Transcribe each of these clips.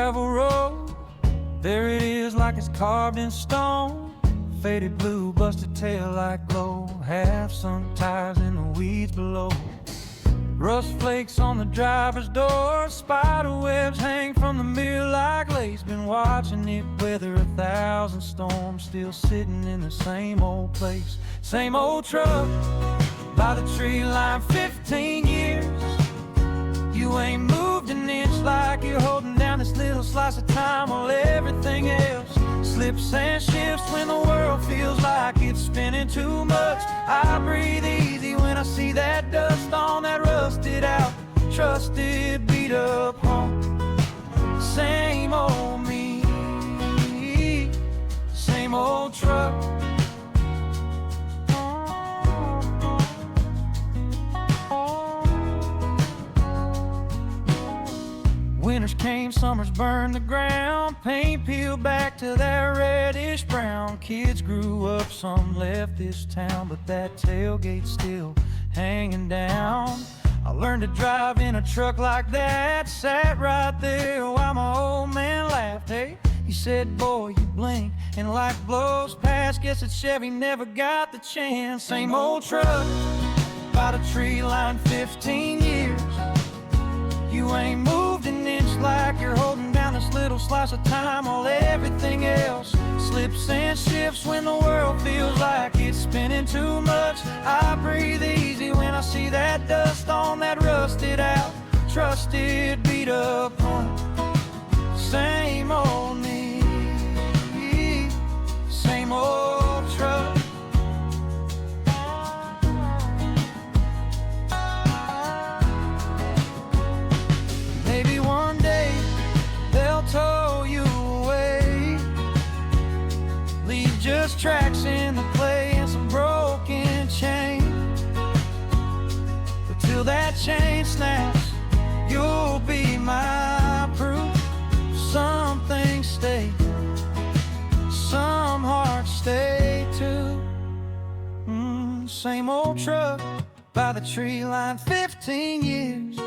gravel road. There it is like it's carved in stone. Faded blue, busted tail light glow. Half-sunk tires in the weeds below. Rust flakes on the driver's door. Spider webs hang from the mirror like lace. Been watching it weather 1,000 storms. Still sitting in the same old place. Same old truck by the tree line, 15 years. You ain't moved an inch, like you're holding down this little slice of time while everything else slips and shifts when the world feels like it's spinning too much. I breathe easy when I see that dust on that rusted out, trusted, beat up home. Same old me, same old truck. Winters came, summers burned the ground. Paint peeled back to that reddish brown. Kids grew up, some left this town, but that tailgate's still hanging down. I learned to drive in a truck like that. Sat right there while my old man laughed. Hey, he said, boy, you blink and life blows past. Guess that Chevy never got the chance. Same old truck by the tree line, 15 years. You ain't moved an inch, like you're holding down this little slice of time while everything else slips and shifts when the world feels like it's spinning too much. I breathe easy when I see that dust on that rusted out, trusted, beat up home. Same old me, same old truck. Maybe one day they'll tow you away, leave just tracks in the clay and some broken chain. But till that chain snaps, you'll be my proof. Some things stay, some hearts stay too. Same old truck by the tree line, 15 years.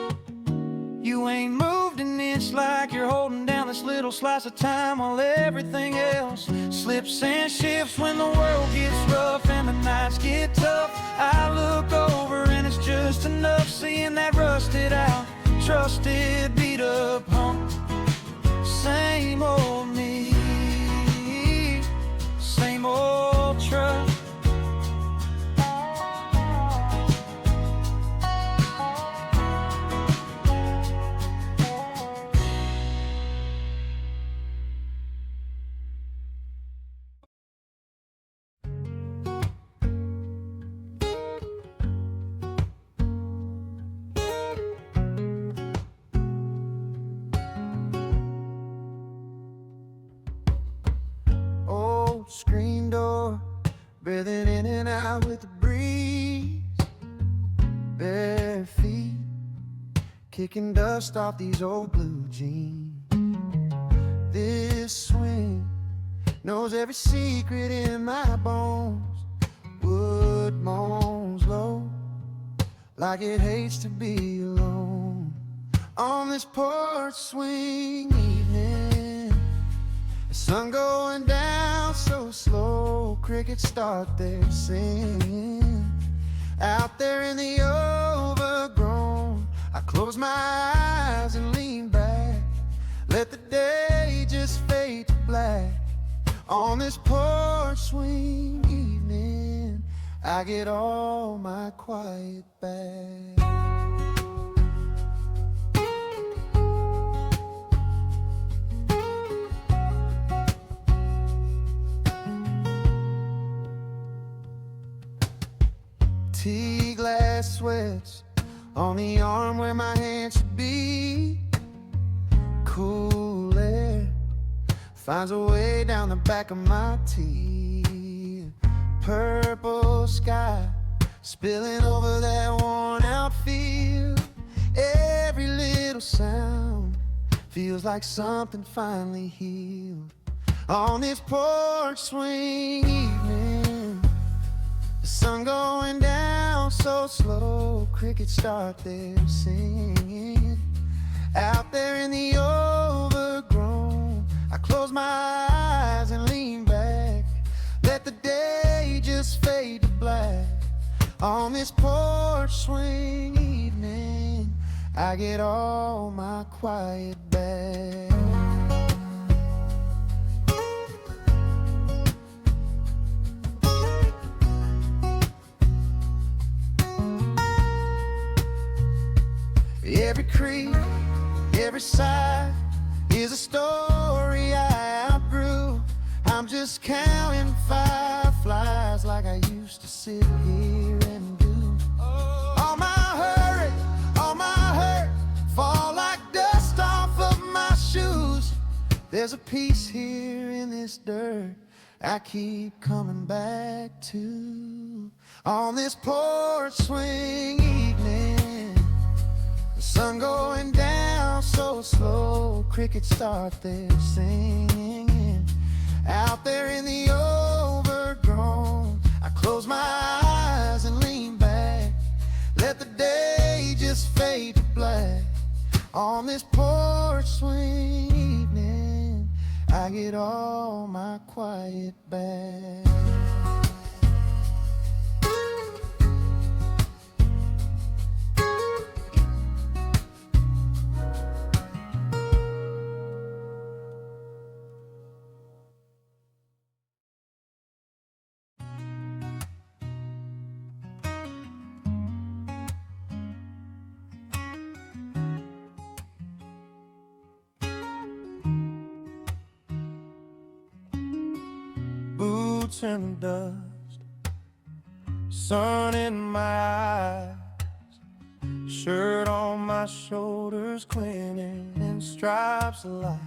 You ain't moved an inch, like you're holding down this little slice of time while everything else slips and shifts when the world gets rough and the nights get tough. I look over and it's just enough, seeing that rusted out, trusted, beat up hump. Same old me, same old truck. Screen door, breathing in and out with the breeze. Bare feet, kicking dust off these old blue jeans. This swing knows every secret in my bones. Wood moans low, like it hates to be alone. On this porch swing evening, the sun going down so slow, crickets start their singing. Out there in the overgrown, I close my eyes and lean back, let the day just fade to black. On this porch swing evening, I get all my quiet back. Tea glass sweats on the arm where my hand should be. Cool air finds a way down the back of my teeth. Purple sky spilling over that worn out field. Every little sound feels like something finally healed. On this porch swing evening, the sun going down so slow, crickets start their singing. Out there in the overgrown, close my eyes and lean back, let the day just fade to black. On this porch swing evening, I get all my quiet back. Every creek, every sigh is a story I outgrew. I'm just counting fireflies like I used to sit here and do. All my hurry, all my hurt fall like dust off of my shoes. There's a piece here in this dirt I keep coming back to. On this porch swing evening, the sun going down so slow, crickets start their singing. Out there in the overgrown, I close my eyes and lean back, let the day just fade to black. On this porch swing evening, I get all my quiet back. Boots in the dust, sun in my eyes, shirt on my shoulders cleaning in stripes of light.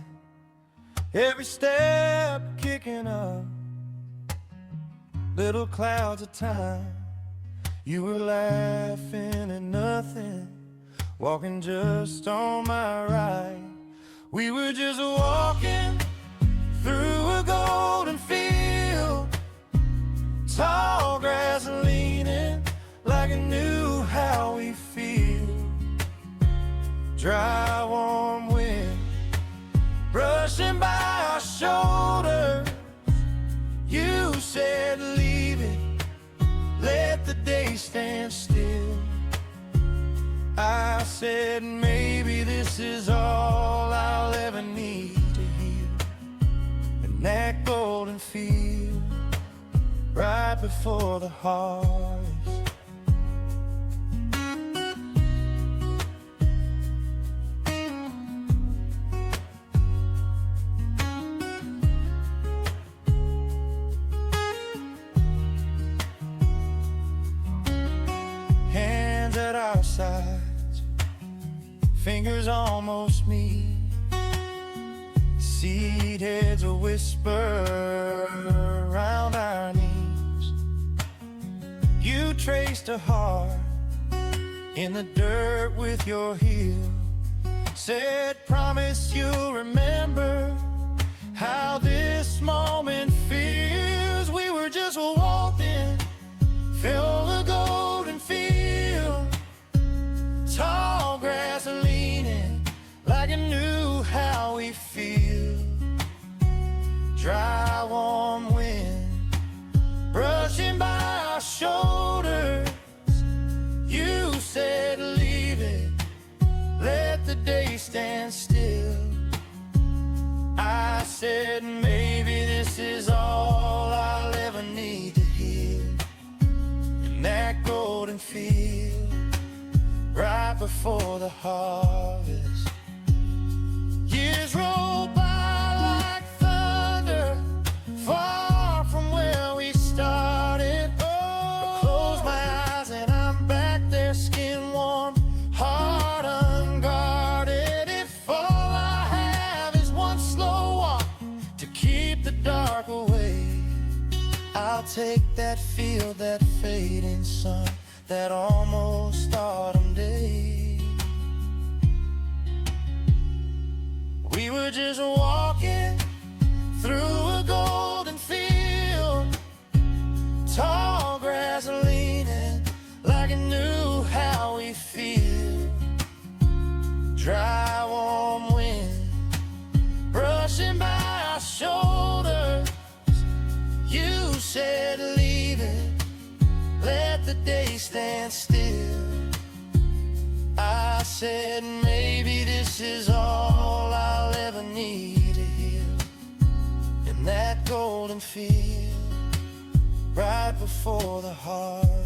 Every step kicking up little clouds of time. You were laughing at nothing, walking just on my right. We were just walking through a golden field, tall grass leaning like I knew how we feel. Dry, warm wind brushing by our shoulders. You said leave it, let the day stand still. I said maybe this is all I'll ever need to heal. And that golden field right before the harvest. Hands at our sides, fingers almost meet. Seed heads a whisper around our knees. You traced a heart in the dirt with your heel. Said promise you'll remember how this moment feels. We were just walking, fill the golden field, tall grass leaning like I knew how we feel. Dry, warm wind brushing by our shoulders. You said leave it, let the day stand still. I said maybe this is all I'll ever need to hear. In that golden field right before the harvest. Years roll by like thunder, far from where we started. I close my eyes and I'm back there, skin warm, heart unguarded. If all I have is one slow walk to keep the dark away, I'll take that field, that fading sun, that almost autumn day. We were just walking through a golden field, tall grass leaning like I knew how we feel. Dry, warm wind brushing by our shoulders. You said leave it, let the day stand still. I said maybe this is all I'll ever need to heal. In that golden field, right before the harvest.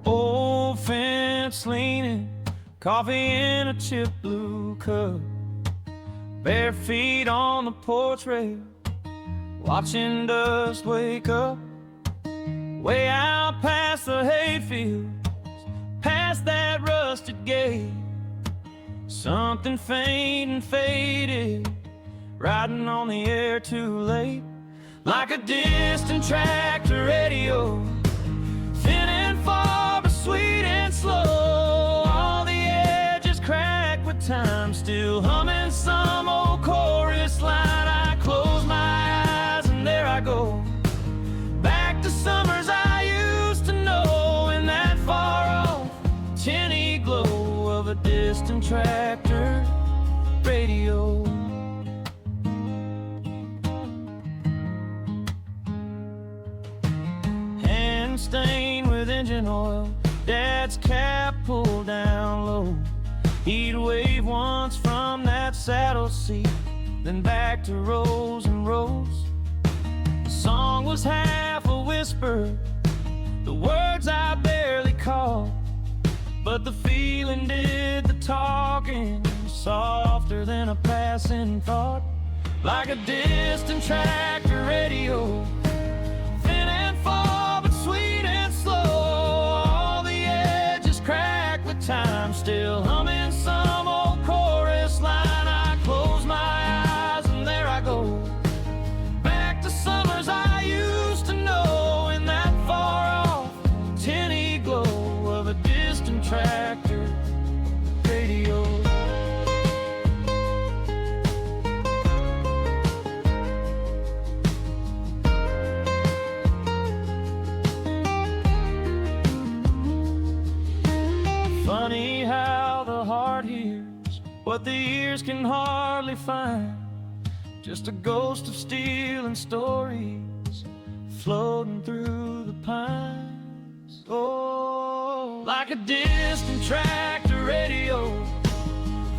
Old fence leaning, coffee in a chip blue cup, bare feet on the porch rail, watching dust wake up. Way out past the hayfields, past that rusted gate, something faint and faded, riding on the air too late. Like a distant tractor radio, thin and far but sweet and slow. All the edges crack with time, still humming some old chorus line. I close my eyes and there I go, back to summers I used to know, in that far off tinny glow of a distant tractor radio. Hand stained with engine oil, Dad's cap pulled down low. He'd wave once from that saddle seat, then back to rows and rows. The song was half a whisper, the words I barely caught, but the feeling did the talking, softer than a passing thought. Like a distant tractor radio, thin and far but sweet and slow. All the edges crack with time, still humming some old chorus line. I close my eyes and there I go, back to summers I used to know, in that far off tinny glow of a distant tractor radio. Funny how the heart hears what the ears can hardly find, just a ghost of steel and stories floating through the pines. Oh, like a distant tractor radio,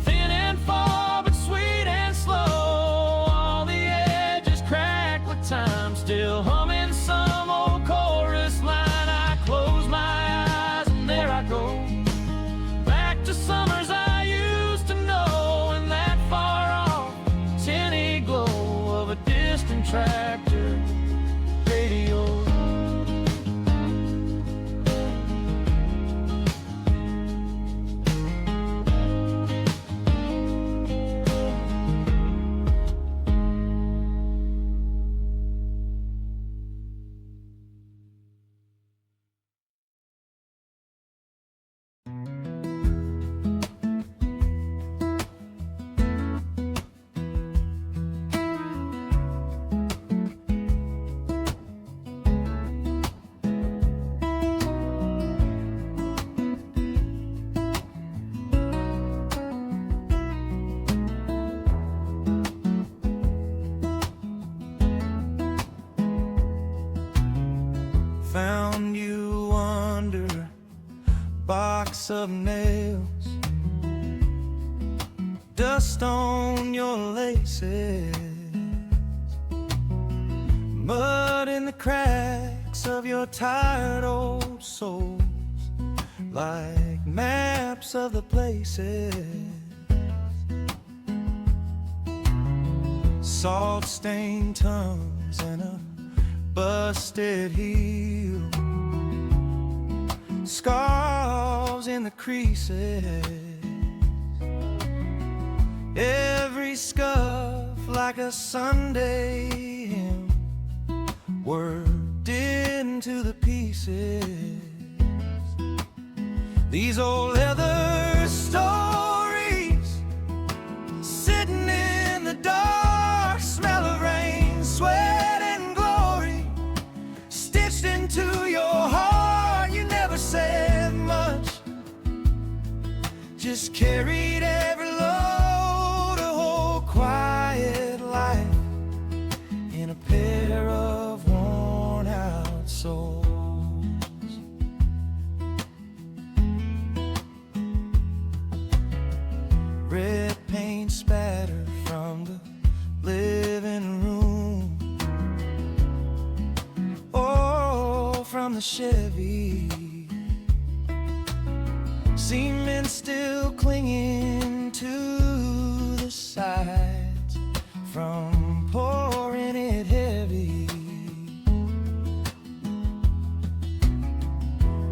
thin and far but sweet and slow. All the edges crack with time, still humming some old chorus line. I close my eyes and there I go, back to summers I used to know, in that far off tinny glow of a distant tractor radio. Found you under a box of nails, dust on your laces, mud in the cracks of your tired old soles, like maps of the places. Salt-stained tongues and a busted heel, Scars in the creases, every scuff like a Sunday hymn, worked into the pieces. These old leather stories, sitting in the dark, smell of rain, sweat and glory, stitched into your heart. You never said much, just carried every load, a whole quiet life in a pair of worn out souls. Red paint spattered from the living room, oh, from the Chevy, cement still clinging to the sides from pouring it heavy.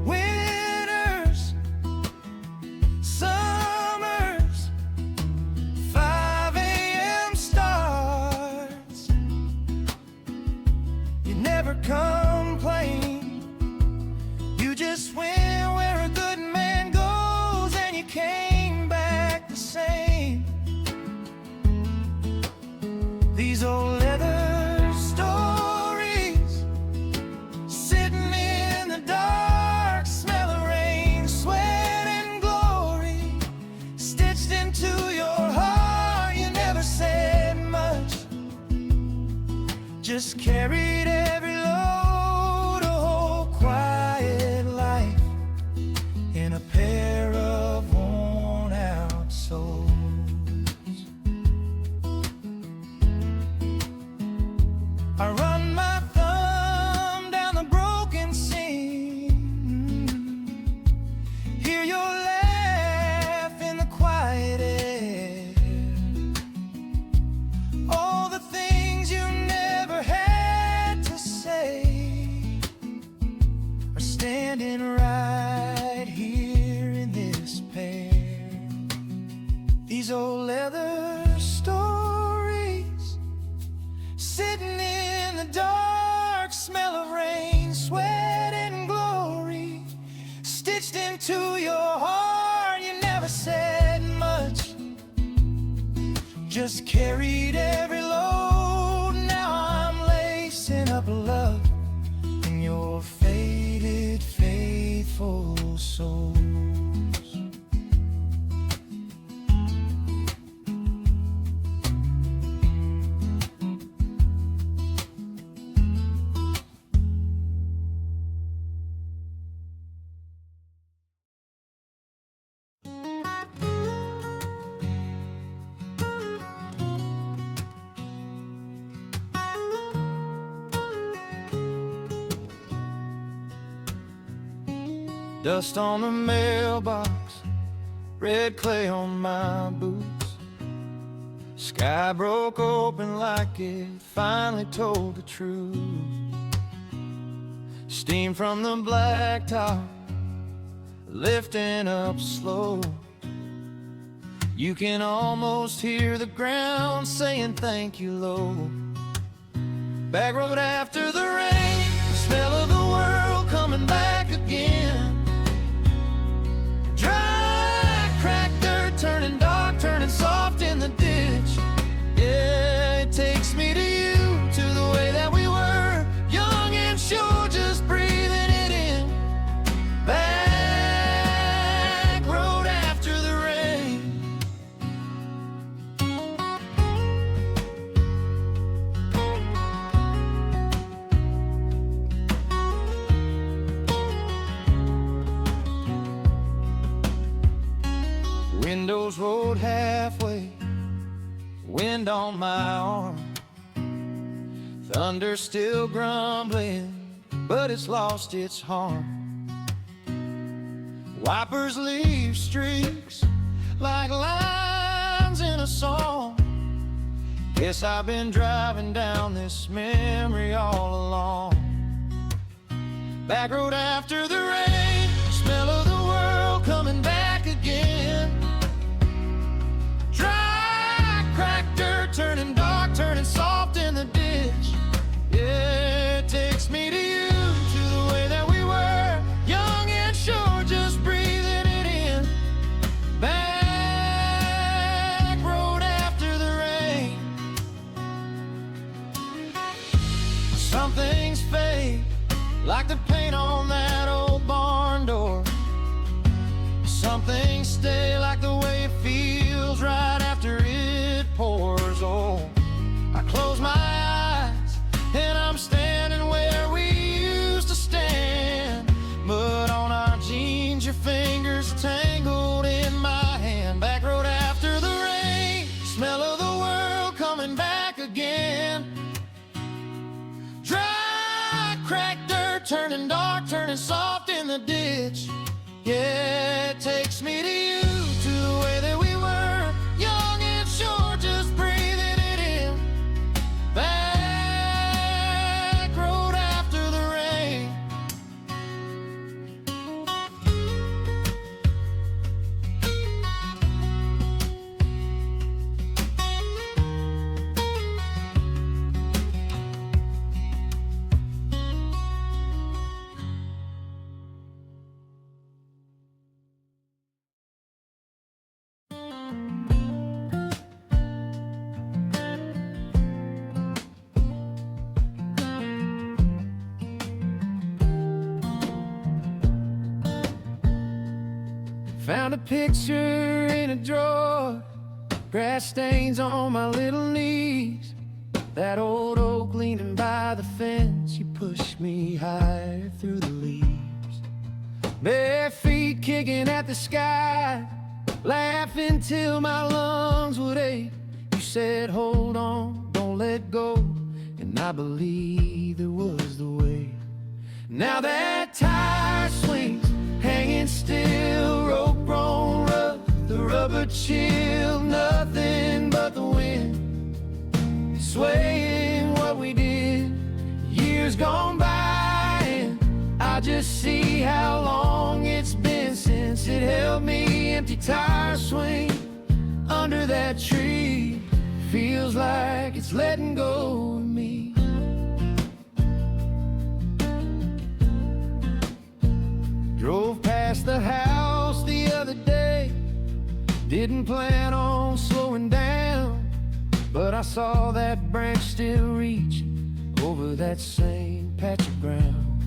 Winters, summers, 5 a.m. starts. You never complain, you just went where a good man goes, and you came back the same. These old leather stories, sitting in the dark, smell of rain, sweat and glory, stitched into your heart. You never said much, just carried every load, a whole quiet life in a pair of worn out souls. I run my thumb down the broken seam, hear your laugh in the quiet air. All the things you never had to say are standing right here in this pair. These old leather stories, sitting in the dark, smell of rain, sweat and glory, stitched into your heart. You never said much, just carried every load. Now I'm lacing up love in your faded, faithful souls. Dust on the mailbox, red clay on my boots. Sky broke open like it finally told the truth. Steam from the blacktop, lifting up slow. You can almost hear the ground saying thank you low. Back road after the rain, the smell of the world coming back again. Dry, cracked dirt, turning dark, turning soft in the ditch. Yeah, it takes me to you, to the way that we were, young and sure, just breathing it in. Back road after the rain. Windows rolled halfway, wind on my arm, thunder still grumbling, but it's lost its harm. Wipers leave streaks like lines in a song. Guess I've been driving down this memory all along. Back road after the rain, smell turning dark, turning soft in the ditch. Yeah, it takes me to you, to the way that we were, young and sure, just breathing it in. Back road after the rain. Found a picture in a drawer, grass stains on my little knees. That old oak leaning by the fence, you pushed me higher through the leaves. Bare feet kicking at the sky, laughing till my lungs would ache. You said, hold on, don't let go, and I believed it was the way. Now that tire swings, hanging still, rope grown rough, the rubber chill, nothing but the wind swaying what we did. Years gone by, and I just see how long it's been since it held me. Empty tire swing under that tree, feels like it's letting go of me. Drove past the house the other day, didn't plan on slowing down, but I saw that branch still reaching over that same patch of ground.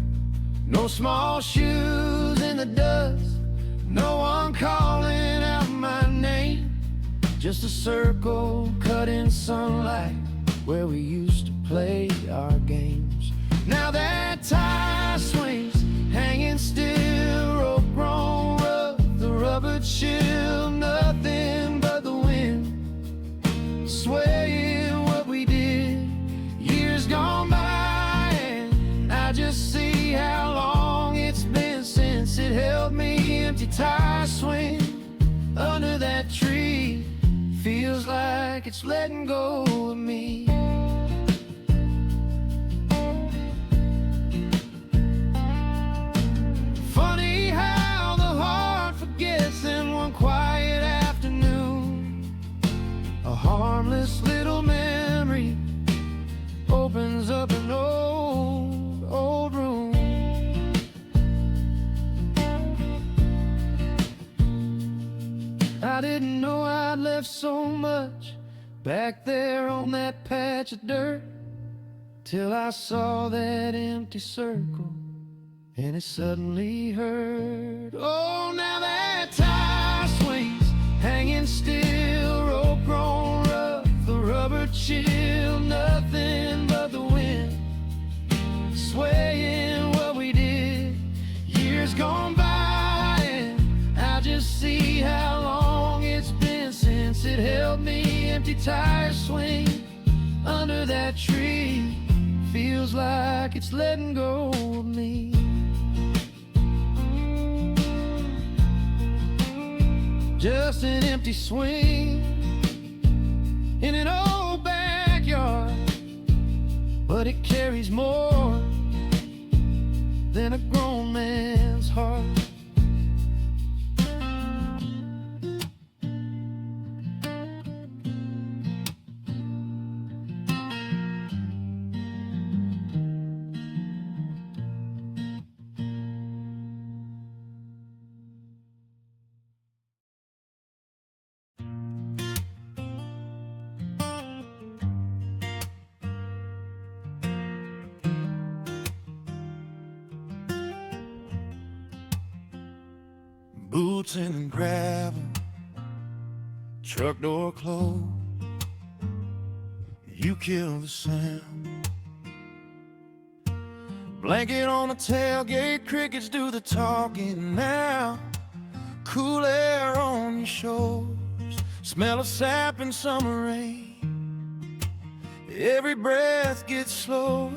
No small shoes in the dust, no one calling out my name, just a circle cut in sunlight where we used to play our games. Now that tire swings, hanging still, rope grown rough, the rubber chill, nothing but the wind swaying what we did. Years gone by, and I just see how long it's been since it held me. Empty tire swing under that tree, feels like it's letting go of me. Funny how the heart forgets in one quiet afternoon. A harmless little memory opens up an old room. I didn't know I'd left so much back there on that patch of dirt, till I saw that empty circle and it suddenly hurt. Oh, now that tire swings, hanging still, rope grown rough, the rubber chill, nothing but the wind swaying what we did. Years gone by, and I just see how long it's been since it held me. Empty tire swing under that tree, feels like it's letting go of me. Just an empty swing in an old backyard, but it carries more than a grown man's heart. Boots in the gravel, truck door closed, you kill the sound. Blanket on the tailgate, crickets do the talking now. Cool air on your shoulders, smell of sap and summer rain. Every breath gets slower,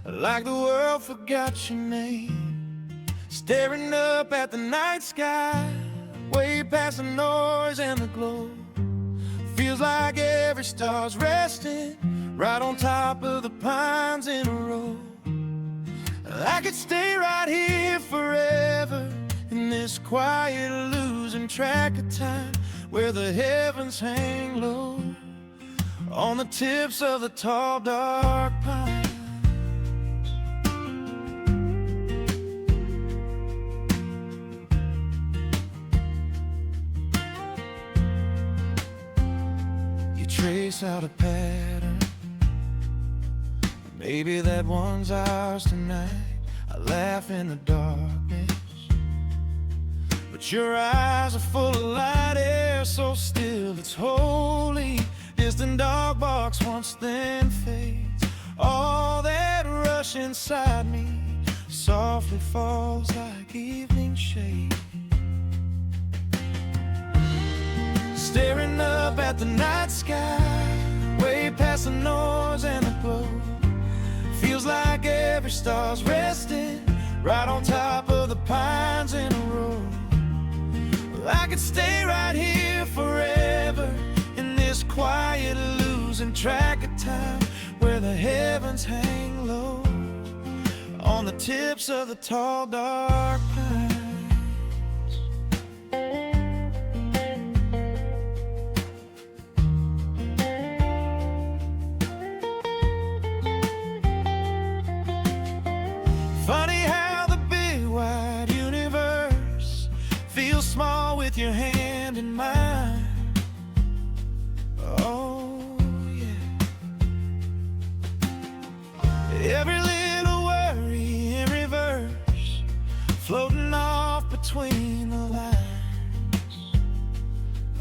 like the world forgot your name. Staring up at the night sky, way past the noise and the glow. Feels like every star's resting right on top of the pines in a row. I could stay right here forever in this quiet, losing track of time, where the heavens hang low on the tips of the tall, dark pines. You trace out a pattern, maybe that one's ours tonight. I laugh in the darkness, but your eyes are full of light, air so still it's holy. Distant dog barks once, then fades. All that rush inside me softly falls like evening shade. Staring up at the night sky, way past the noise and the glow. Feels like every star's resting right on top of the pines in a row. I could stay right here forever in this quiet, losing track of time, where the heavens hang low on the tips of the tall, dark pines. Funny how the big wide universe feels small with your hand in mine. Oh yeah. Every little worry in reverse, floating off between the lines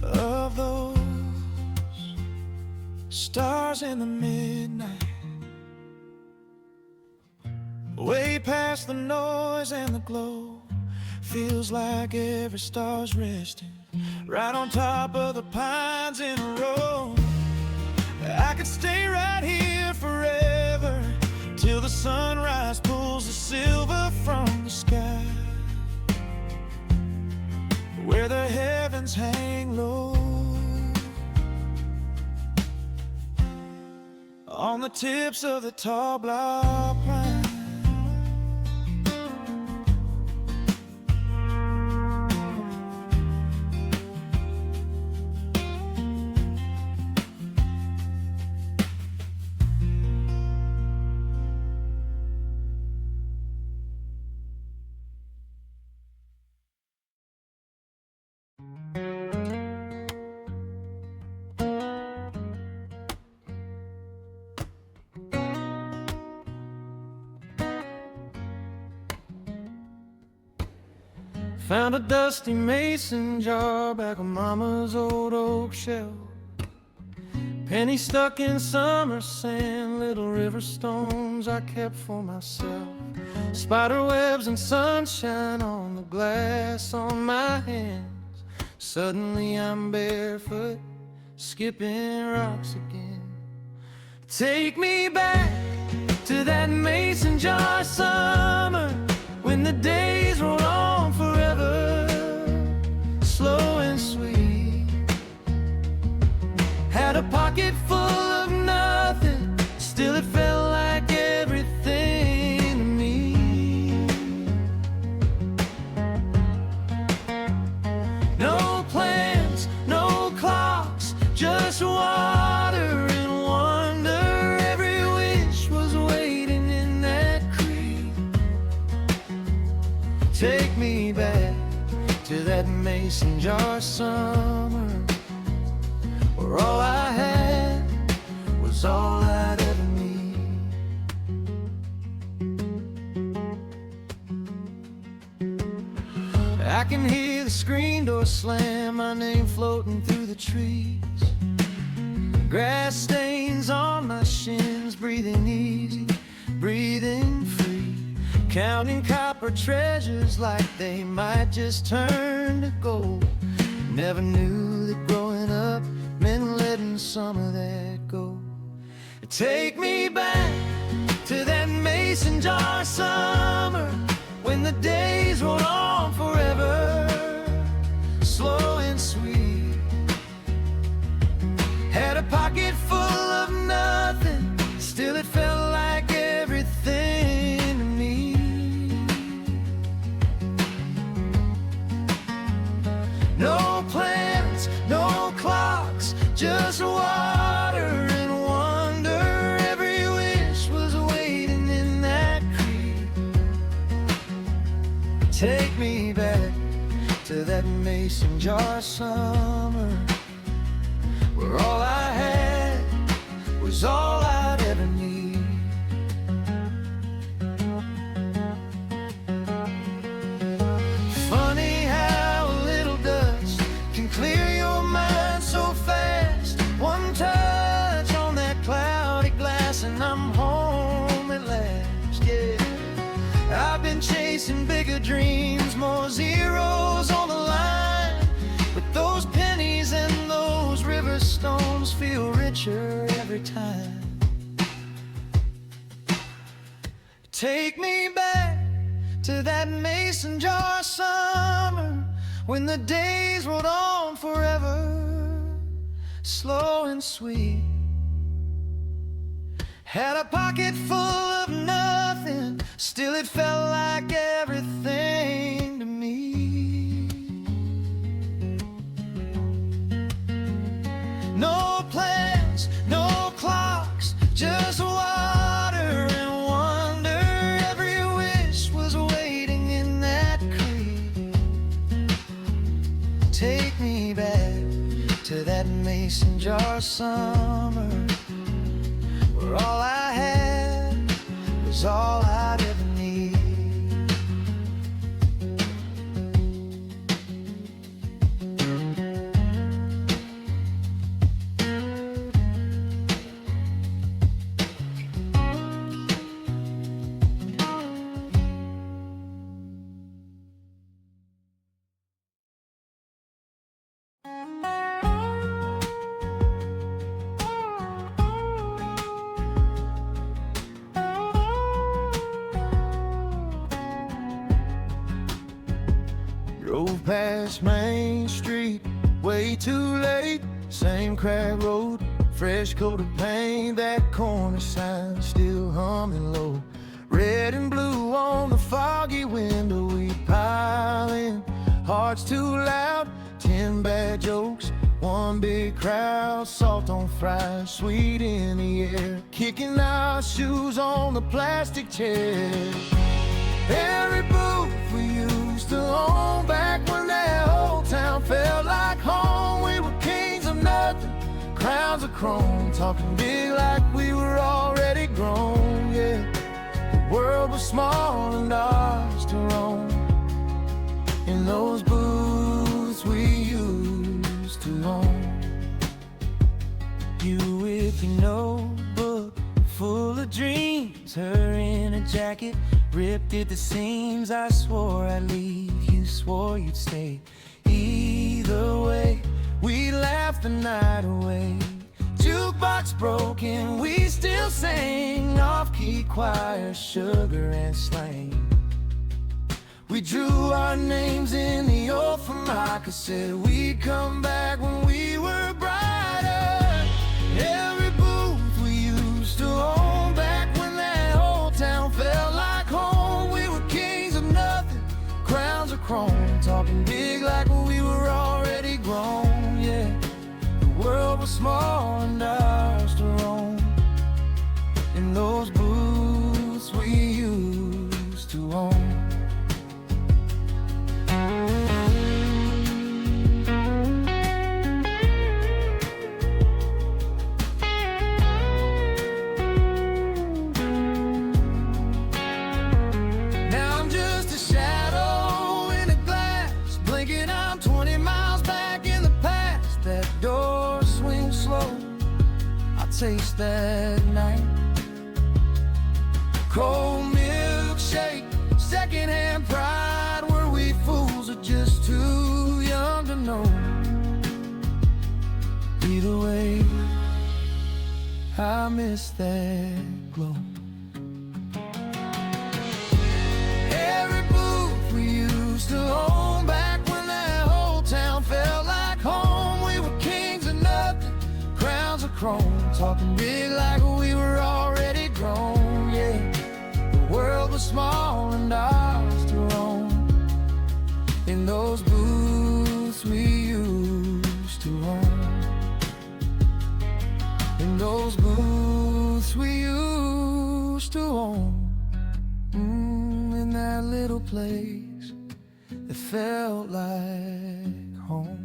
of those stars in the midnight. Way past the noise and the glow, feels like every star's resting right on top of the pines in a row. I could stay right here forever till the sunrise pulls the silver from the sky, where the heavens hang low on the tips of the tall, black pines. Found a dusty mason jar back on Mama's old oak shelf. Penny stuck in summer sand, little river stones I kept for myself. Spider webs and sunshine on the glass on my hands. Suddenly I'm barefoot, skipping rocks again. Take me back to that mason jar summer, when the days rolled on forever, slow and sweet. Had a pocket full of nothing, still it felt like everything to me. No plans, no clocks, just water and wonder. Every wish was waiting in that creek. Take me back to that mason jar summer, where all I had was all I'd ever need. I can hear the screen door slam, my name floating through the trees. Grass stains on my shins, breathing easy, breathing free. Counting copper treasures like they might just turn to gold. Never knew that growing up meant letting some of that go. Take me back to that maze mason jar summer, when the days rolled on forever, slow and sweet. Had a pocket full of nothing, still it felt like everything to me. No plans, no clocks, just water and wonder. Every wish was waiting in that creek. Take me back to that mason jar summer, where all I had was all I'd ever need. Funny how a little dust can clear your mind so fast. One touch on that cloudy glass and I'm home at last, yeah. I've been chasing bigger dreams, more zeros on the line, but those pennies and those river stones feel richer every time. Take me back to that mason jar summer, when the days rolled on forever, slow and sweet. Had a pocket full of nothing, still it felt like everything to me. No plans, no clocks, just water and wonder. Every wish was waiting in that creek. Take me back to that mason jar summer, where all I had was all I'd ever need. Drove past Main Street, way too late. Same crack road, fresh coat of paint. That corner sign still humming low. Red and blue on the foggy window. We pile in, hearts too loud. 10 bad jokes, one big crowd. Salt on fries, sweet in the air. Kicking our shoes on the plastic chair. Every booth we used to own, back when that whole town felt like home. We were kings of nothing, crowns of chrome, talking big like we were already grown, yeah. The world was small and ours to roam. In those booths we used to own. You with your notebook full of dreams, her in a jacket ripped at the seams. I swore I'd leave, you swore you'd stay. Either way, we laughed the night away. Jukebox broken, we still sang. Off-key choir, sugar and slang. We drew our names in the old Formica, said we'd come back when we were brighter. Every booth we used to own, back when that whole town felt like home. We were kings of nothing, crowns of chrome, talking big like we were already grown, yeah. The world was small and ours to roam. In those booths we used to own. Taste that night, cold milkshake, secondhand pride. Were we fools or just too young to know? Either way, I miss that glow. chrome, talking big like we were already grown, yeah. The world was small and ours to roam, in those booths we used to own, in those booths we used to own, in that little place that felt like home.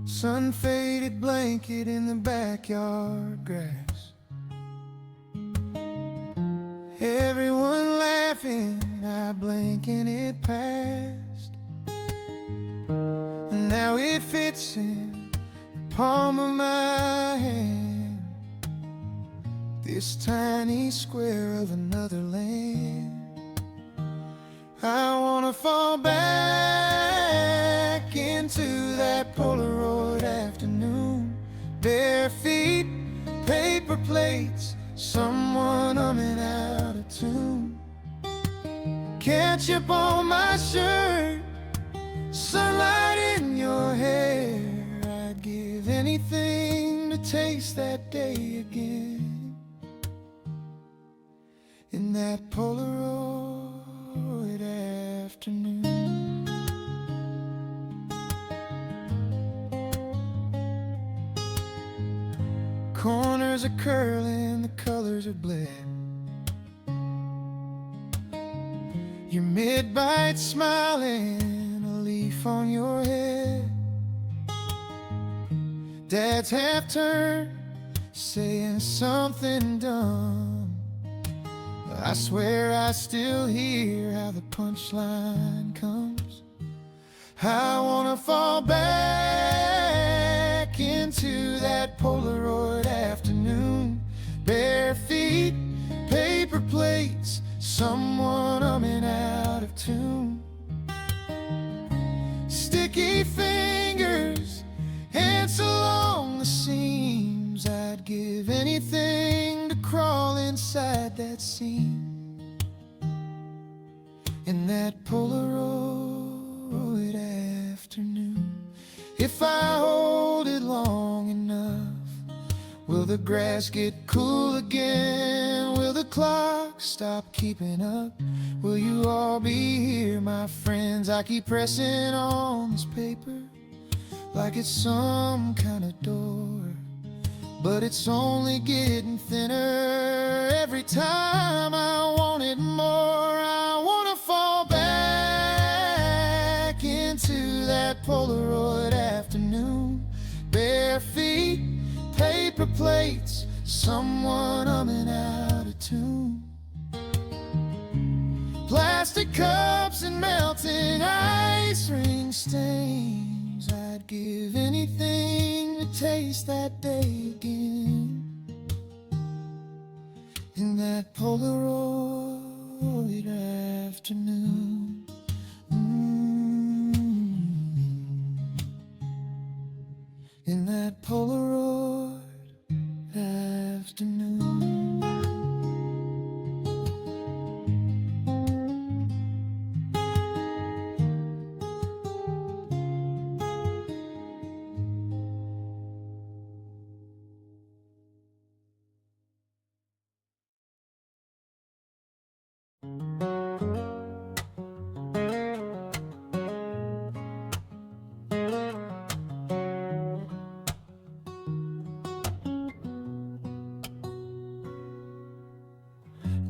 Sun-faded blanket in the backyard grass, everyone laughing, I blink and it passed. And now it fits in the palm of my hand, this tiny square of another land. I wanna fall back into that Polaroid afternoon, bare feet, paper plates, someone humming out of tune, ketchup on my shirt, sunlight in your hair. I'd give anything to taste that day again, in that Polaroid afternoon. Corners are curling, the colors are bled, your mid-bite smiling, a leaf on your head. Dad's half-turned, saying something dumb. I swear I still hear how the punchline comes. I wanna fall back into that Polaroid afternoon, bare feet, paper plates, someone humming out of tune, sticky fingers, ants along the seams. I'd give anything to crawl inside that seam, in that Polaroid afternoon. If I hold it long enough, will the grass get cool again? Will the clock stop keeping up? Will you all be here, my friends? I keep pressing on this paper like it's some kind of door, but it's only getting thinner every time I want it more. I wanna fall back into that Polaroid afternoon, bare feet, paper plates, someone humming out of tune, plastic cups and melting ice ring stains. I'd give anything to taste that day again, in that Polaroid afternoon. In that Polaroid afternoon.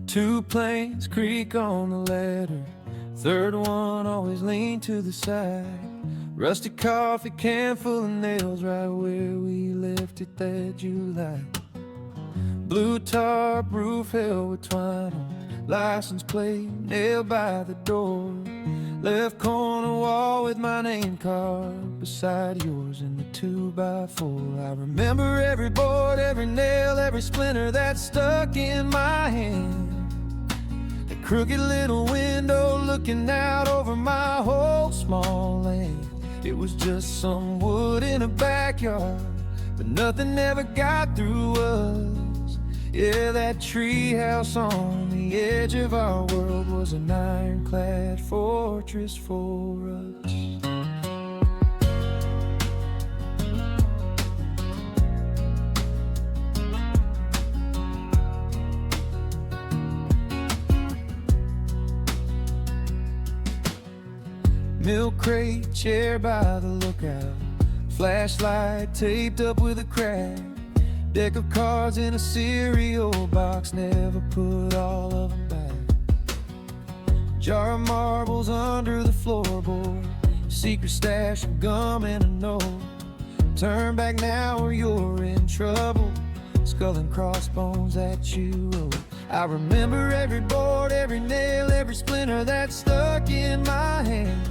Two planes creak on the ladder, third one always lean to the side. Rusty coffee can full of nails right where we left it that July. Blue tarp roof held with twine on, license plate nailed by the door. Left corner wall with my name card beside yours in the 2x4. I remember every board, every nail, every splinter that stuck in my hand, that crooked little window looking out over my whole small land. It was just some wood in a backyard, but nothing ever got through us. Yeah, that treehouse on the edge of our world was an ironclad fortress for us. Milk crate, chair by the lookout, flashlight taped up with a crack, deck of cards in a cereal box, never put all of them back. Jar of marbles under the floorboard, secret stash of gum and a note. Turn back now or you're in trouble, skull and crossbones that you wrote. I remember every board, every nail, every splinter that stuck in my hand.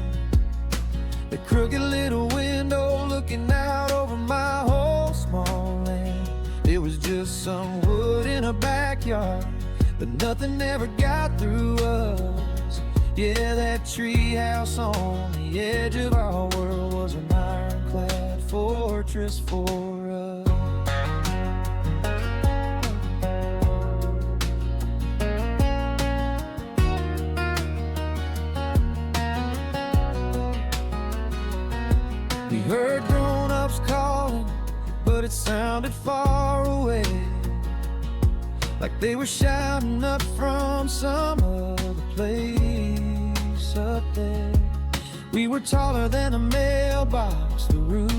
The crooked little window looking out over my whole small land. It was just some wood in a backyard, but nothing ever got through us. Yeah, that treehouse on the edge of our world was an ironclad fortress for us. We heard grown-ups calling, but it sounded far away, like they were shouting up from some other place up there. We were taller than a mailbox, the roof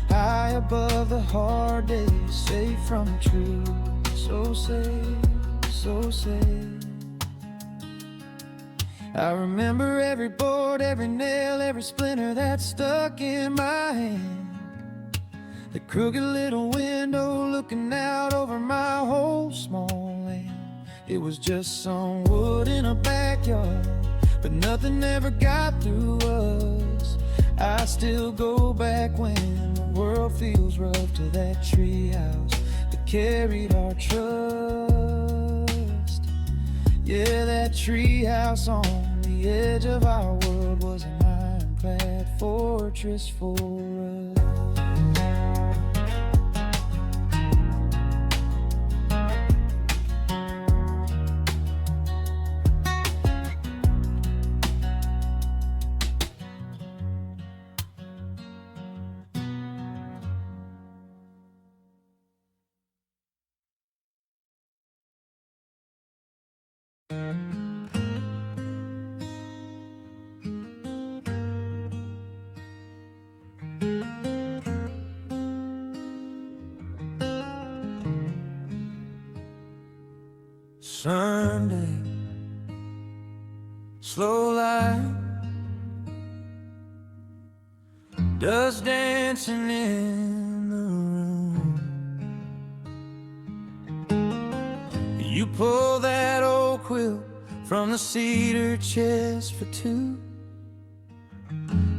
high above the hard days, safe from the truth, so safe, so safe. I remember every board, every nail, every splinter that stuck in my hand. The crooked little window looking out over my whole small land. It was just some wood in a backyard, but nothing ever got through us. I still go back when the world feels rough to that treehouse that carried our trust. Yeah, that treehouse on the edge of our world was an ironclad fortress for us. Sunday, slow light, dust dancing in the room. You pull that old quilt from the cedar chest for two,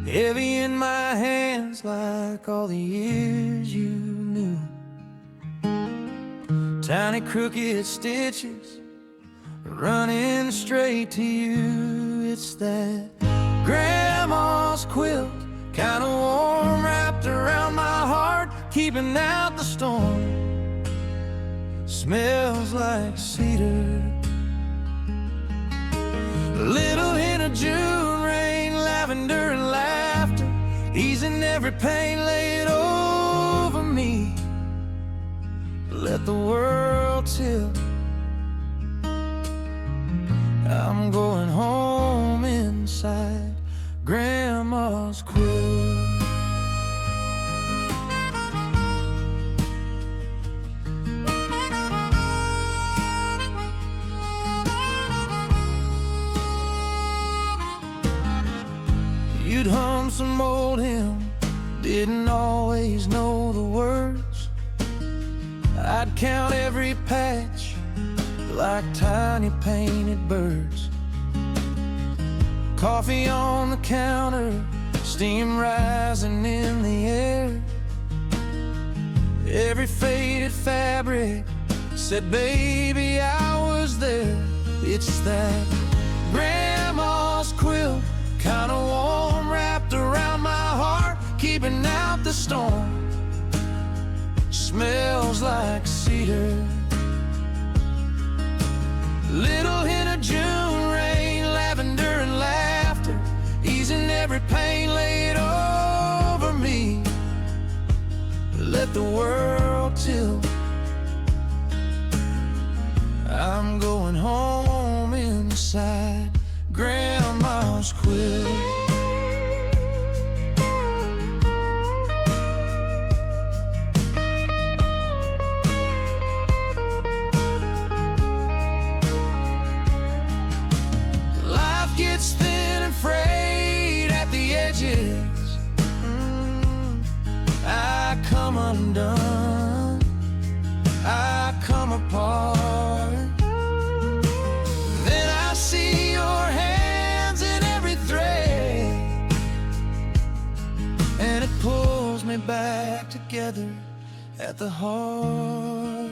heavy in my hands like all the years you knew. Tiny crooked stitches running straight to you. It's that grandma's quilt, kinda warm, wrapped around my heart, keeping out the storm. Smells like cedar, a little hint of June rain, lavender and laughter, easing every pain, lay it over me. Let the world tilt, I'm going home inside Grandma's quilt. You'd hum some old hymn, didn't always know the words. I'd count every patch like tiny painted birds. Coffee on the counter, steam rising in the air. Every faded fabric said, baby, I was there. It's that Grandma's quilt, kinda warm, wrapped around my heart, keeping out the storm. Smells like cedar. Little hint of June rain, lavender and laughter, easing every pain laid over me. Let the world tilt. I'm going home inside Grandma's quilt. Life gets thin and frayed at the edges. I come undone, I come apart. Then I see your hands in every thread, and it pulls me back together at the heart.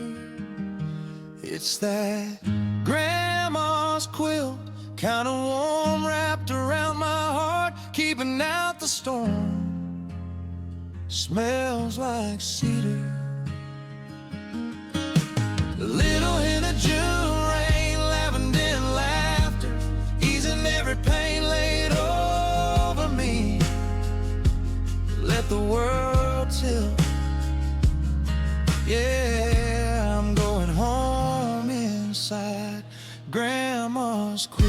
It's that Grandma's quilt, kinda warm, wrapped around my heart, keeping out the storm. Smells like cedar. A little hint of June rain, lavender and laughter, easing every pain laid over me. Let the world tilt. Yeah, I'm going home inside Grandma's quilt.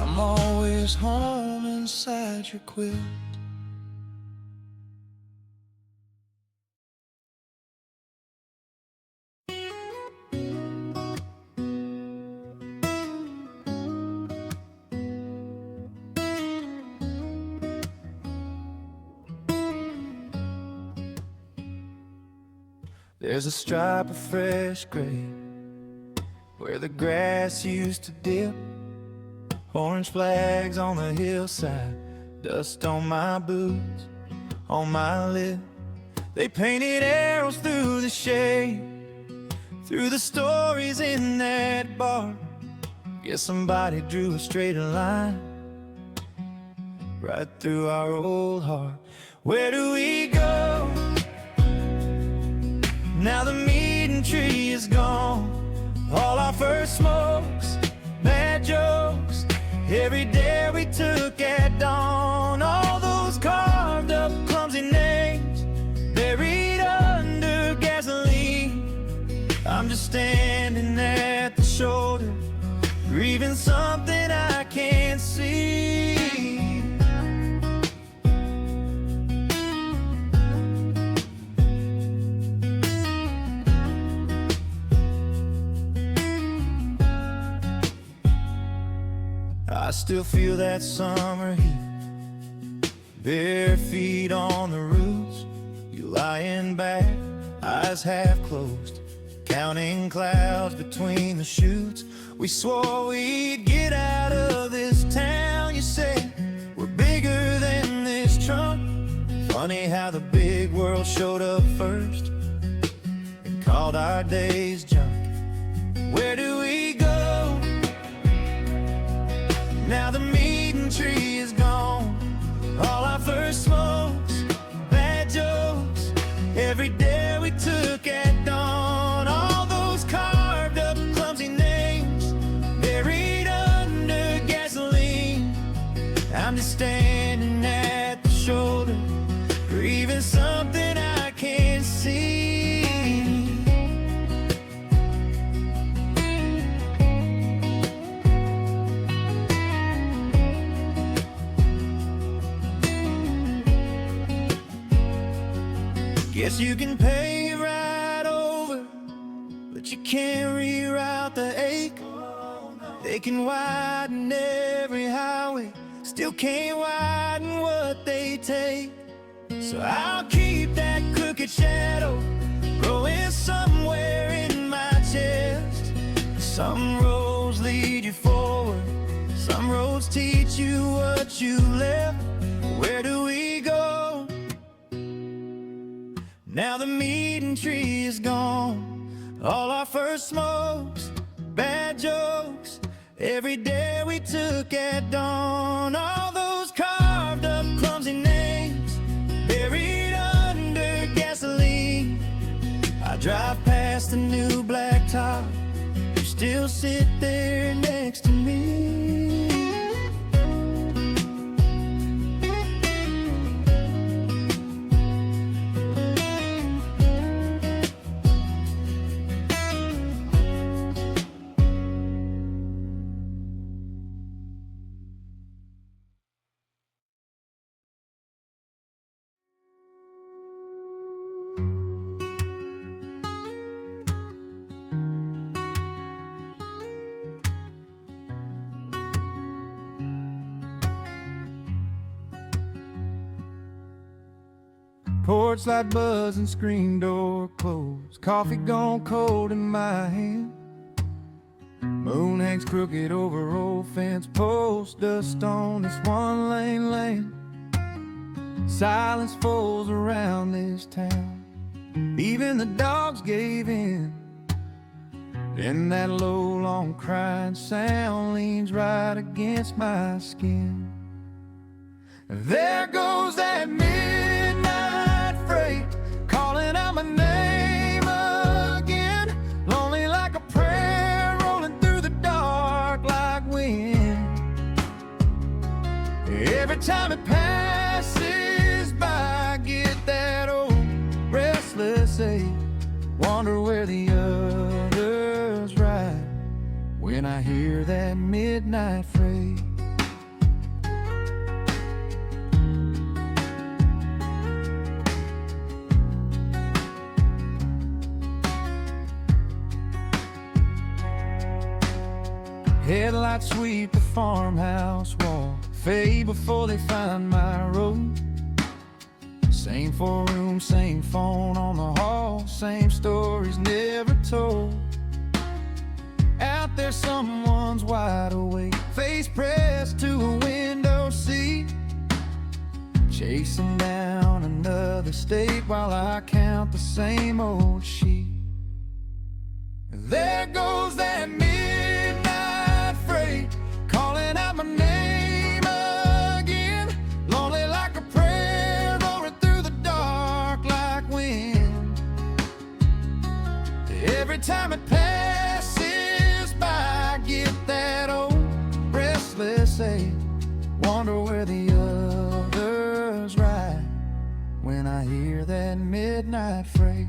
I'm always home inside your quilt. There's a stripe of fresh gray where the grass used to dip. Orange flags on the hillside, dust on my boots, on my lip. They painted arrows through the shade, through the stories in that bar. Guess somebody drew a straighter line right through our old heart. Where do we go? Now the meeting tree is gone. All our first smokes, bad jokes, every dare we took at dawn. All those carved up clumsy names buried under gasoline. I'm just standing at the shoulder, grieving something I can't see. I still feel that summer heat, bare feet on the roots. You lying back, eyes half closed, counting clouds between the chutes. We swore we'd get out of this town. You said we're bigger than this trunk. Funny how the big world showed up first and called our days junk. Where do we go? Now the meeting tree is gone. All our first smokes, bad jokes, every dare we took at dawn. All those carved up clumsy names buried under gasoline. I'm just standing at the shoulder, grieving something I can't see. Guess you can pay right over, but you can't reroute the ache. They can widen every highway, still can't widen what they take. So I'll keep that crooked shadow growing somewhere in my chest. Some roads lead you forward, some roads teach you what you left. Where do we go? Now the meeting tree is gone, all our first smokes, bad jokes, every day we took at dawn. All those carved up clumsy names buried under gasoline. I drive past the new blacktop, you still sit there next to me. Porch light buzzing, screen door closed, coffee gone cold in my hand. Moon hangs crooked over old fence posts, dust on this one-lane land. Silence falls around this town, even the dogs gave in. Then that low, long crying sound leans right against my skin. There goes that midnight freight, calling out my name again. Lonely like a prayer, rolling through the dark like wind. Every time it passes by, I get that old restless ache. Wonder where the others ride when I hear that midnight freight. Headlights sweep the farmhouse wall, fade before they find my road. Same four-room, same phone on the hall, same stories never told. Out there someone's wide awake, face pressed to a window seat, chasing down another state while I count the same old sheet. There goes that midnight freight, calling out my name again. Lonely like a prayer, rolling through the dark like wind. Every time it passes by, I get that old restless ache. Wonder where the others ride when I hear that midnight freight.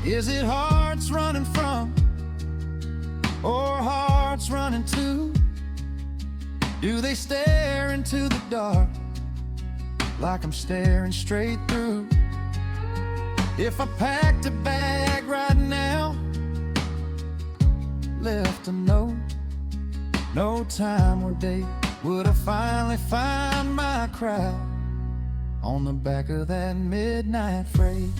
Is it hearts running from, or hearts running to? Do they stare into the dark like I'm staring straight through? If I packed a bag right now, left a note, no time or date, would I finally find my crowd on the back of that midnight freight?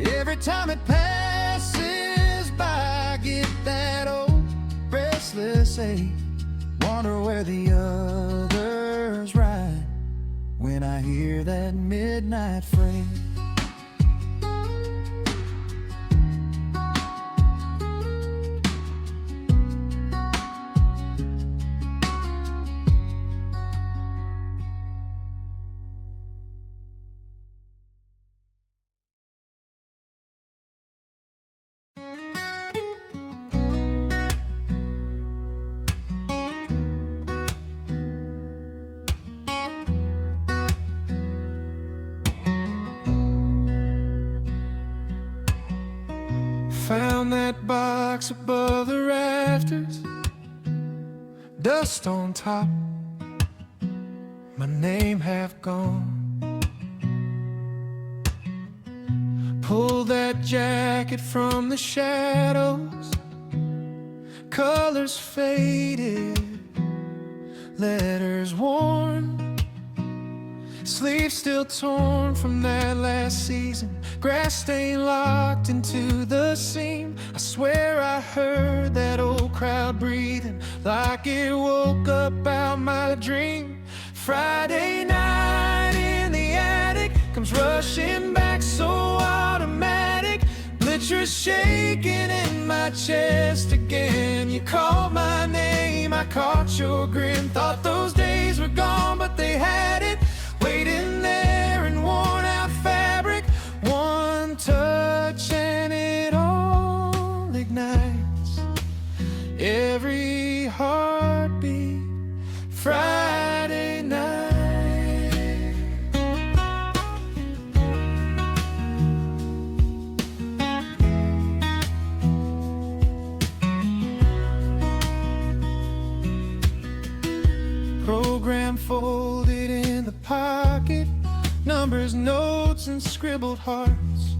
Every time it passes by, I get that old restless ache. Wonder where the others ride when I hear that midnight freight. Found that box above the rafters, dust on top, my name have gone. Pull that jacket from the shadows, colors faded, letters worn, sleeves still torn from that last season, grass stain locked into the seam. I swear I heard that old crowd breathing like it woke up out my dream. Friday night in the attic comes rushing back so automatic. Blitzers shaking in my chest again. You called my name, I caught your grin. Thought those days were gone, but they had it waiting there in worn out fabric. One touch and it all ignites every heartbeat. Friday night. Program folded in the pocket, numbers, notes, and scribbled hearts.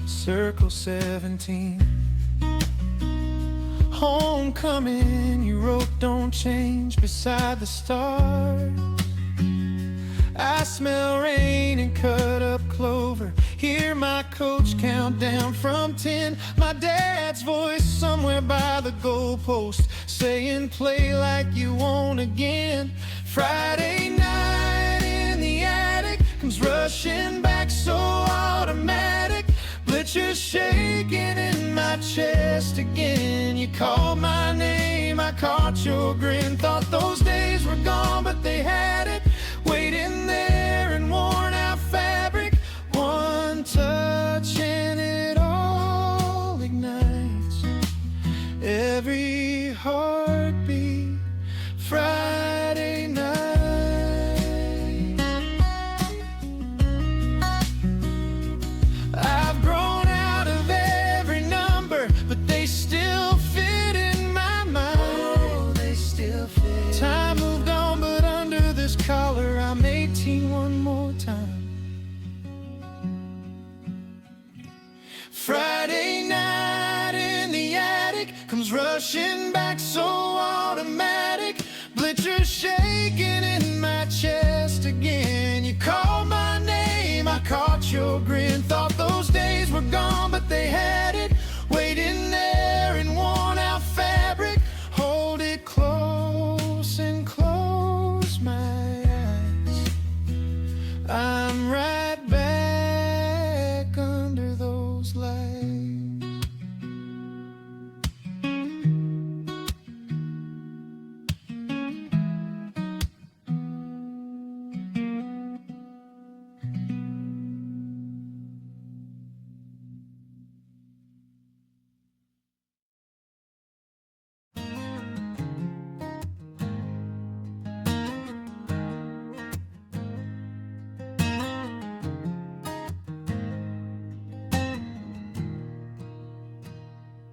Circle 17. Homecoming, you wrote don't change beside the stars. I smell rain and cut up clover, hear my coach count down from 10. My dad's voice somewhere by the goalpost saying play like you won't again. Friday night in the attic comes rushing back so automatic. Blitzers shaking in my chest again. You called my name, I caught your grin. Thought those days were gone, but they had it waiting there in worn out fabric. One touch and it all ignites every heartbeat. Friday night. I've grown out of every number, but they still fit in my mind. Oh, they still fit. Time moved on, but under this collar I'm 18 one more time. Friday night in the attic comes rushing back so automatic. Blitzers shaking in my chest again. You called my name, I caught your grin. Thought those days were gone, but they had it waiting there in worn out fabric. Hold it close and close my eyes. I'm right back under those lights.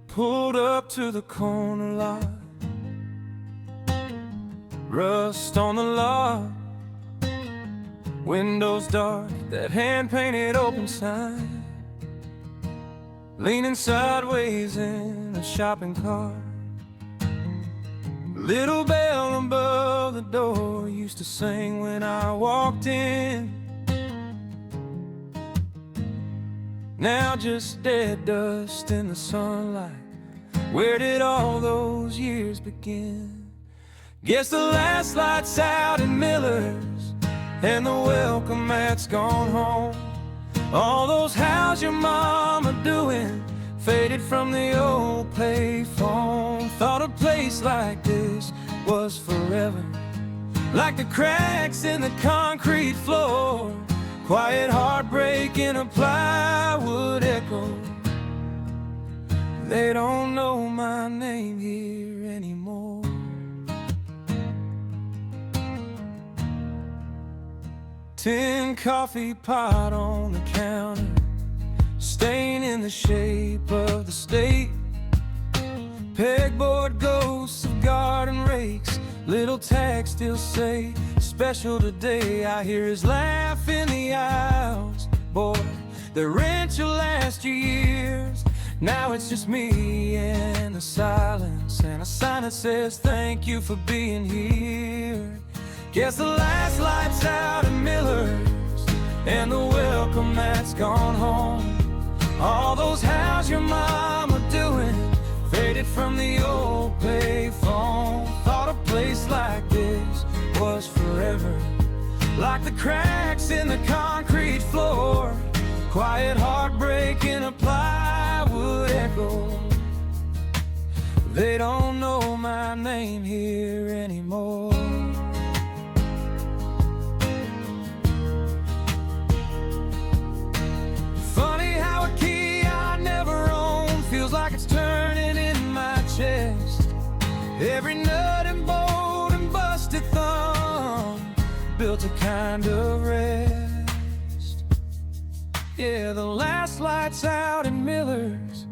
Pulled up to the corner lot, rust on the lot, windows dark, that hand-painted open sign, leaning sideways in a shopping cart. Little bell above the door used to sing when I walked in. Now just dead dust in the sunlight. Where did all those years begin? Guess the last light's out in Miller's, and the welcome mat's gone home. All those how's your mama doing faded from the old payphone. Thought a place like this was forever, like the cracks in the concrete floor, quiet heartbreak in a plywood echo. They don't know my name here anymore. Tin coffee pot on the counter, stain in the shape of the state. Pegboard ghosts of garden rakes, little tags still say special today. I hear his laugh in the aisles. Boy, the rent will last you years. Now it's just me and the silence, and a sign that says thank you for being here. Guess the last light's out at Miller's, and the welcome that's gone home. All those how's your mama doing faded from the old payphone. Thought a place like this was forever, like the cracks in the concrete floor, quiet heartbreak in a plywood echo. They don't know my name here anymore. Funny how a key I never owned feels like it's turning in my chest. Every nut and bolt and busted thumb built a kind of rest. Yeah, the last light's out in Miller's,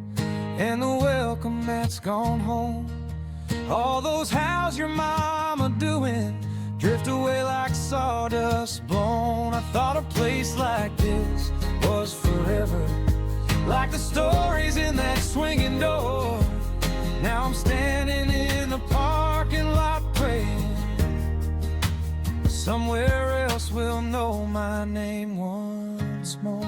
and the welcome that's gone home. All those how's your mama doing drift away like sawdust blown. I thought a place like this was forever, like the stories in that swinging door. Now I'm standing in the parking lot praying somewhere else will know my name once more.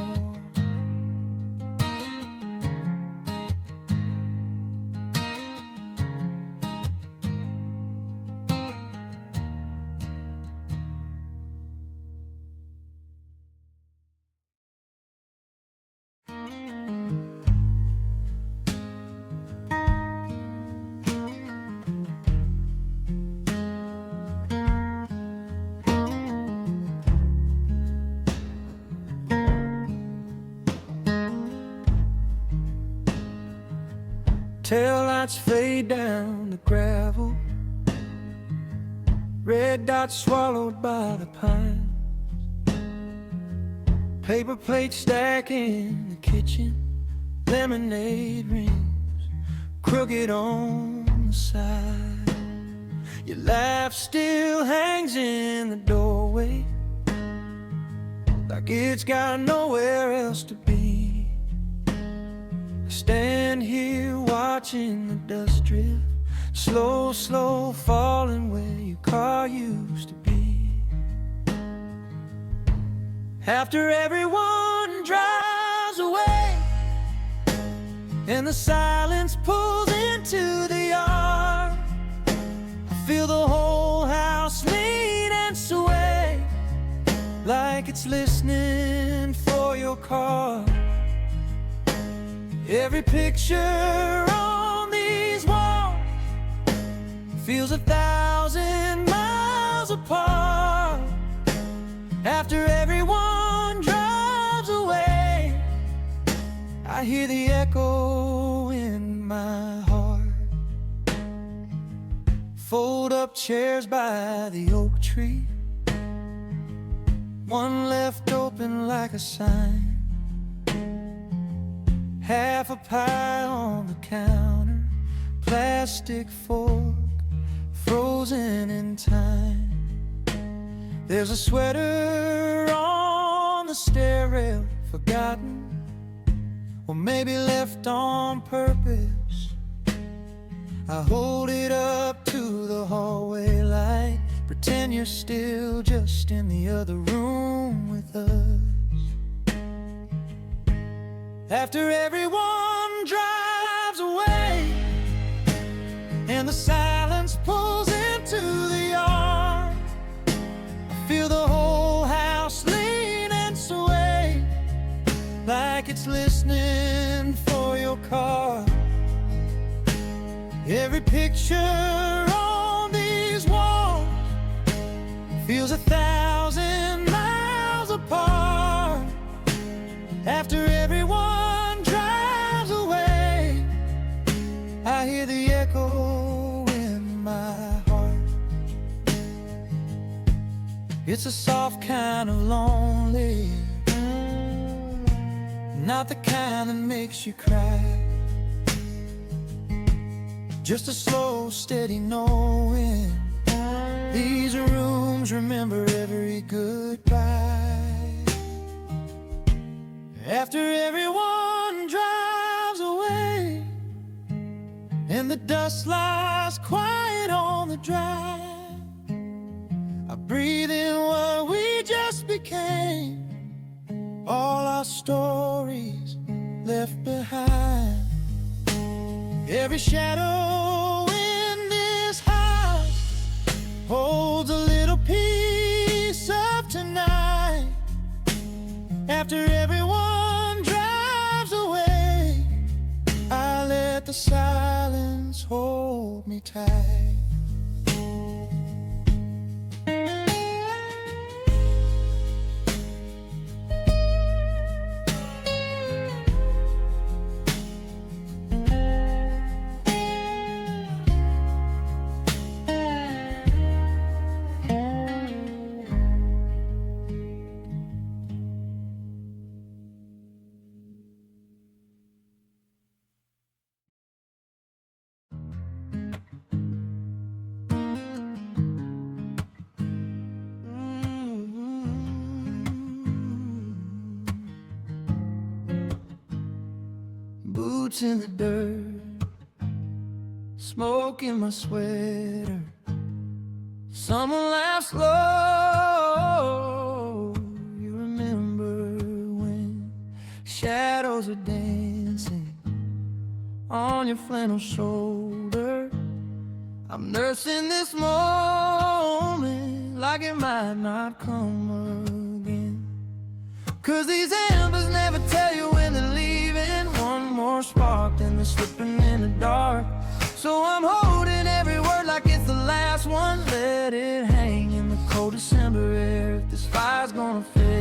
Taillights fade down the gravel, red dots swallowed by the pine. Paper plates stack in the kitchen, lemonade rings crooked on the side. Your laugh still hangs in the doorway, like it's got nowhere else to be. I stand here watching the dust drift, slow, slow falling where your car used to be. After everyone drives away and the silence pulls into the yard, I feel the whole house lean and sway, like it's listening for your call. Every picture on these walls feels 1,000 miles apart. After everyone drives away, I hear the echo in my heart. Fold up chairs by the oak tree, one left open like a sign. Half a pie on the counter, plastic fork frozen in time. There's a sweater on the stair rail, forgotten, or maybe left on purpose. I hold it up to the hallway light, pretend you're still just in the other room with us. After everyone drives away and the silence pulls into the yard, I feel the whole house lean and sway, like it's listening for your car. Every picture on these walls feels 1,000 miles apart. After everyone drives away, I hear the echo in my heart. It's a soft kind of lonely, not the kind that makes you cry. Just a slow, steady knowing these rooms songs remember every goodbye. After everyone drives away and the dust lies quiet on the drive, I breathe in what we just became, all our stories left behind. Every shadow in this house holds a little piece of tonight. After everyone drives away, I let the silence hold me tight. Boots in the dirt, smoke in my sweater. Someone laughs low. You remember when shadows are dancing on your flannel shoulder. I'm nursing this moment like it might not come again. 'Cause these embers never tell you when they're leaving. One more spark, then they're slipping in the dark. So I'm holding every word like it's the last one. Let it hang in the cold December air. If this fire's gonna fade,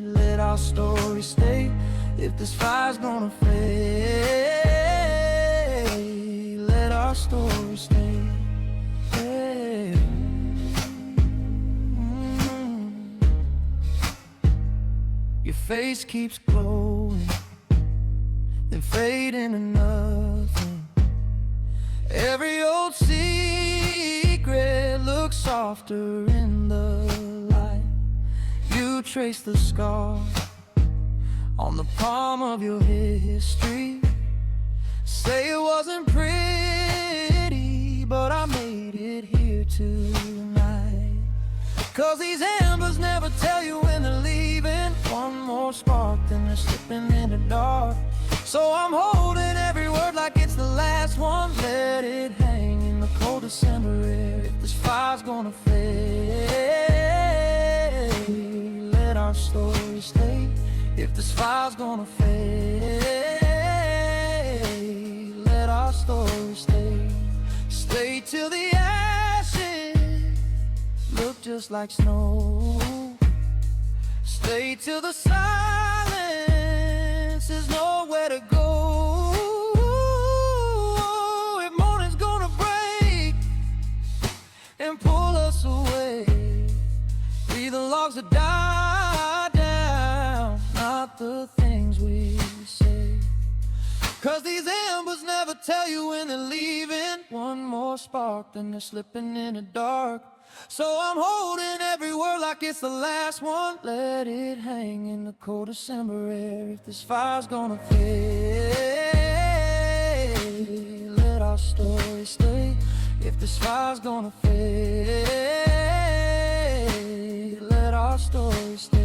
let our story stay. If this fire's gonna fade, let our story stay. Hey. Your face keeps glowing, then fading to nothing. Every old secret looks softer in the light. You trace the scar on the palm of your history. Say it wasn't pretty, but I made it here tonight. 'Cause these embers never tell you when they're leaving. One more spark, then they're slipping in the dark. So I'm holding every word like it's the last one. Let it hang in the cold December air. If this fire's gonna fade, let our story stay. If this fire's gonna fade, let our story stay. Stay till the ashes look just like snow. Stay till the silence is nowhere to go. If morning's gonna break and pull us away, be the logs that die down, not the things we say. 'Cause these embers never tell you when they're leaving. One more spark, then they're slipping in the dark. So I'm holding every word like it's the last one. Let it hang in the cold December air. If this fire's gonna fade, let our story stay. If this fire's gonna fade, let our story stay.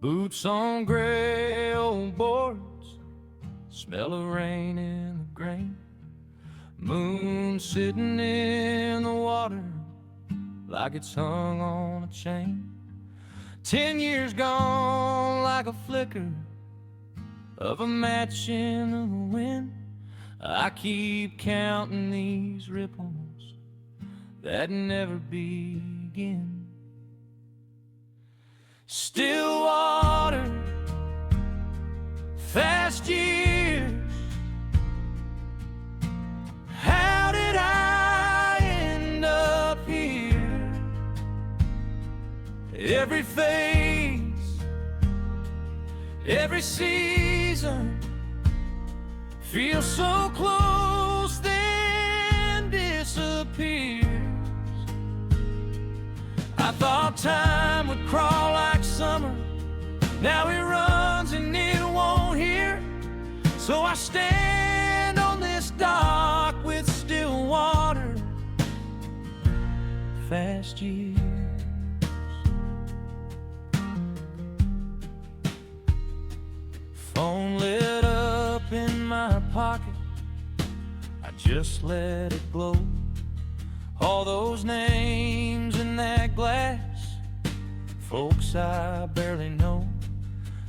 Boots on gray old boards, smell of rain in the grain. Moon sitting in the water like it's hung on a chain. 10 years gone like a flicker of a match in the wind. I keep counting these ripples that never begin. Still water, fast years. How did I end up here? Every phase, every season feels so close, then disappears. I thought time would crawl like summer, now it runs and it won't hear. So I stand on this dock with still water, fast years. Phone lit up in my pocket, I just let it glow. All those names in that glass, folks I barely know.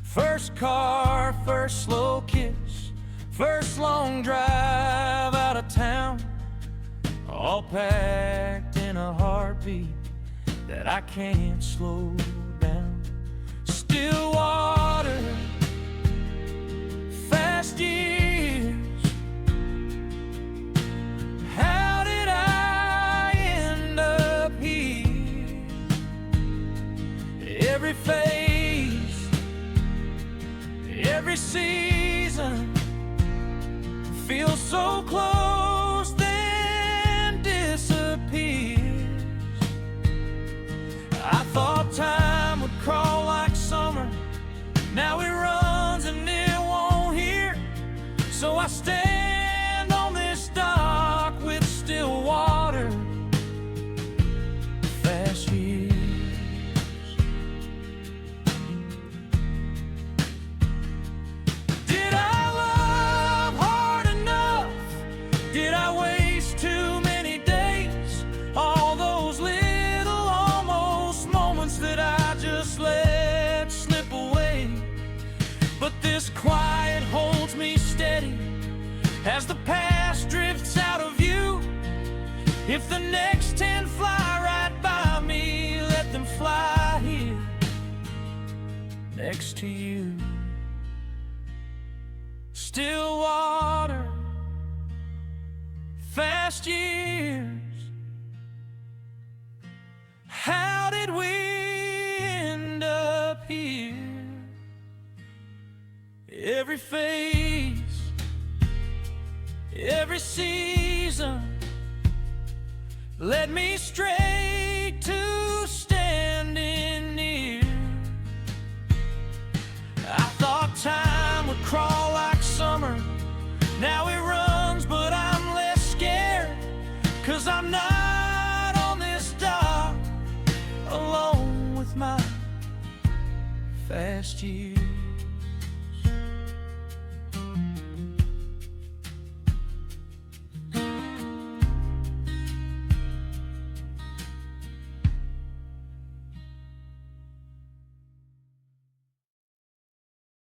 First car, first slow kiss, first long drive out of town, all packed in a heartbeat that I can't slow down. Still water, fast years. How did I end up here? Every phase, every season feels so close, then disappears. I thought time would crawl like summer, now it runs and it won't hear. So I stand on this dock with still water, fast years. Did I love hard enough? Did I waste too many days? All those little almost moments that I just let slip away. But this quiet holds me steady as the past drifts out of view. If the next 10 fly right by me, let them fly here next to you. Still water, fast years. How did we end up here? Every phase, every season led me straight to standing near. I thought time would crawl like summer, now it runs but I'm less scared, 'cause I'm not on this dock alone with my fast years.